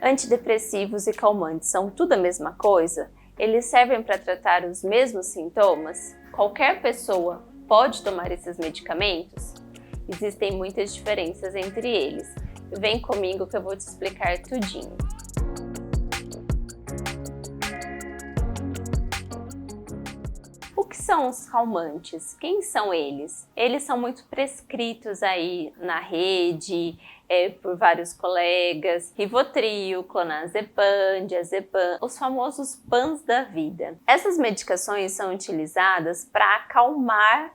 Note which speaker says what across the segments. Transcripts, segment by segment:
Speaker 1: Antidepressivos e calmantes são tudo a mesma coisa? Eles servem para tratar os mesmos sintomas? Qualquer pessoa pode tomar esses medicamentos? Existem muitas diferenças entre eles. Vem comigo que eu vou te explicar tudinho. O que são os calmantes? Quem são eles? Eles são muito prescritos aí na rede, por vários colegas: Rivotril, Clonazepam, Diazepam, os famosos PANs da vida. Essas medicações são utilizadas para acalmar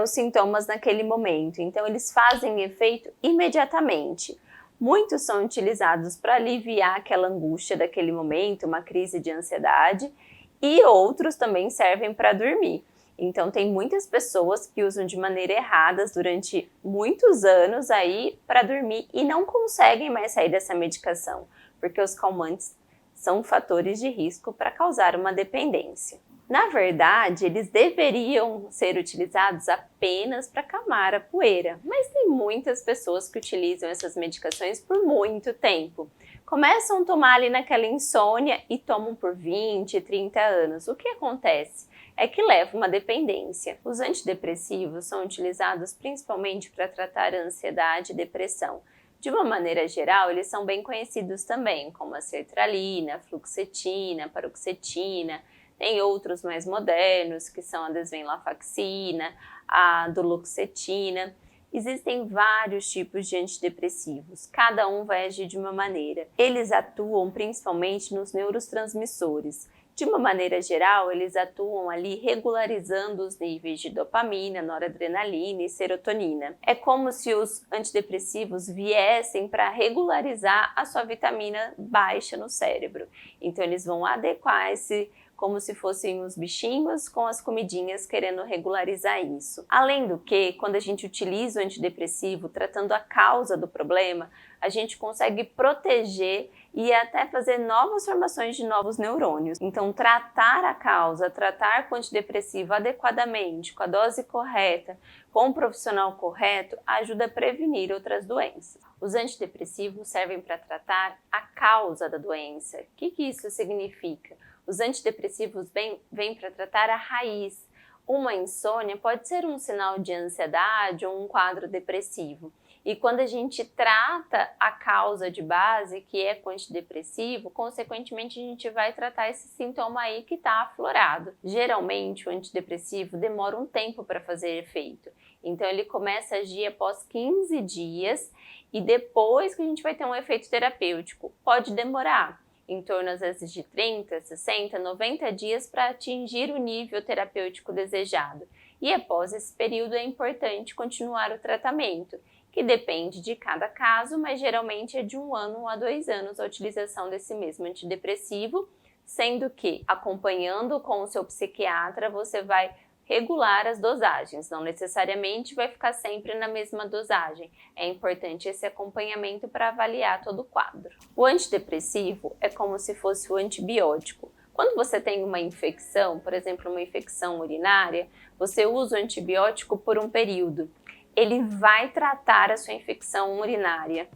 Speaker 1: os sintomas naquele momento, então eles fazem efeito imediatamente. Muitos são utilizados para aliviar aquela angústia daquele momento, uma crise de ansiedade, e outros também servem para dormir. Então tem muitas pessoas que usam de maneira errada durante muitos anos aí para dormir e não conseguem mais sair dessa medicação, porque os calmantes são fatores de risco para causar uma dependência. Na verdade, eles deveriam ser utilizados apenas para acalmar a poeira, mas tem muitas pessoas que utilizam essas medicações por muito tempo. Começam a tomar ali naquela insônia e tomam por 20, 30 anos. O que acontece? É que leva uma dependência. Os antidepressivos são utilizados principalmente para tratar a ansiedade e depressão. De uma maneira geral, eles são bem conhecidos também, como a sertralina, fluoxetina, paroxetina. Tem outros mais modernos, que são a desvenlafaxina, a duloxetina. Existem vários tipos de antidepressivos, cada um vai agir de uma maneira. Eles atuam principalmente nos neurotransmissores. De uma maneira geral, eles atuam ali regularizando os níveis de dopamina, noradrenalina e serotonina. É como se os antidepressivos viessem para regularizar a sua vitamina baixa no cérebro. Então eles vão adequar esse, como se fossem os bichinhos com as comidinhas querendo regularizar isso. Além do que, quando a gente utiliza o antidepressivo tratando a causa do problema, a gente consegue proteger e até fazer novas formações de novos neurônios. Então, tratar a causa, tratar com o antidepressivo adequadamente, com a dose correta, com o profissional correto, ajuda a prevenir outras doenças. Os antidepressivos servem para tratar a causa da doença. O que isso significa? Os antidepressivos vêm para tratar a raiz. Uma insônia pode ser um sinal de ansiedade ou um quadro depressivo. E quando a gente trata a causa de base, que é com antidepressivo, consequentemente a gente vai tratar esse sintoma aí que está aflorado. Geralmente o antidepressivo demora um tempo para fazer efeito. Então ele começa a agir após 15 dias e depois que a gente vai ter um efeito terapêutico. Pode demorar em torno às vezes de 30, 60, 90 dias para atingir o nível terapêutico desejado. E após esse período é importante continuar o tratamento, que depende de cada caso, mas geralmente é de 1 ano a 2 anos a utilização desse mesmo antidepressivo, sendo que, acompanhando com o seu psiquiatra, você vai regular as dosagens, não necessariamente vai ficar sempre na mesma dosagem. É importante esse acompanhamento para avaliar todo o quadro. O antidepressivo é como se fosse o antibiótico. Quando você tem uma infecção, por exemplo, uma infecção urinária, você usa o antibiótico por um período. Ele vai tratar a sua infecção urinária.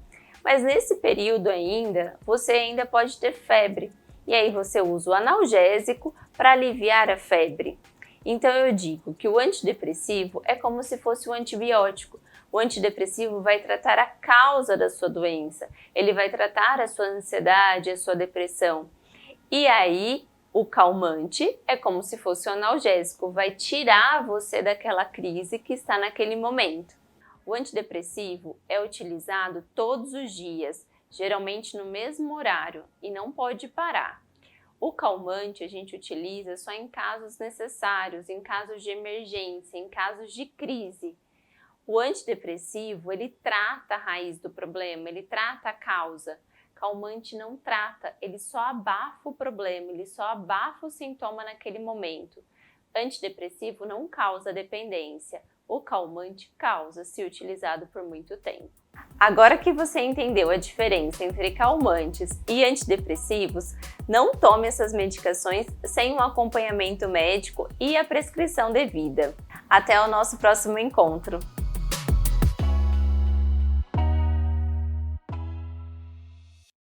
Speaker 1: Mas nesse período ainda, você ainda pode ter febre. E aí você usa o analgésico para aliviar a febre. Então eu digo que o antidepressivo é como se fosse o antibiótico. O antidepressivo vai tratar a causa da sua doença. Ele vai tratar a sua ansiedade, a sua depressão. E aí o calmante é como se fosse o analgésico, vai tirar você daquela crise que está naquele momento. O antidepressivo é utilizado todos os dias, geralmente no mesmo horário, e não pode parar. O calmante a gente utiliza só em casos necessários, em casos de emergência, em casos de crise. O antidepressivo, ele trata a raiz do problema, ele trata a causa. Calmante não trata, ele só abafa o problema, ele só abafa o sintoma naquele momento. Antidepressivo não causa dependência, o calmante causa se utilizado por muito tempo. Agora que você entendeu a diferença entre calmantes e antidepressivos, não tome essas medicações sem um acompanhamento médico e a prescrição devida. Até o nosso próximo encontro!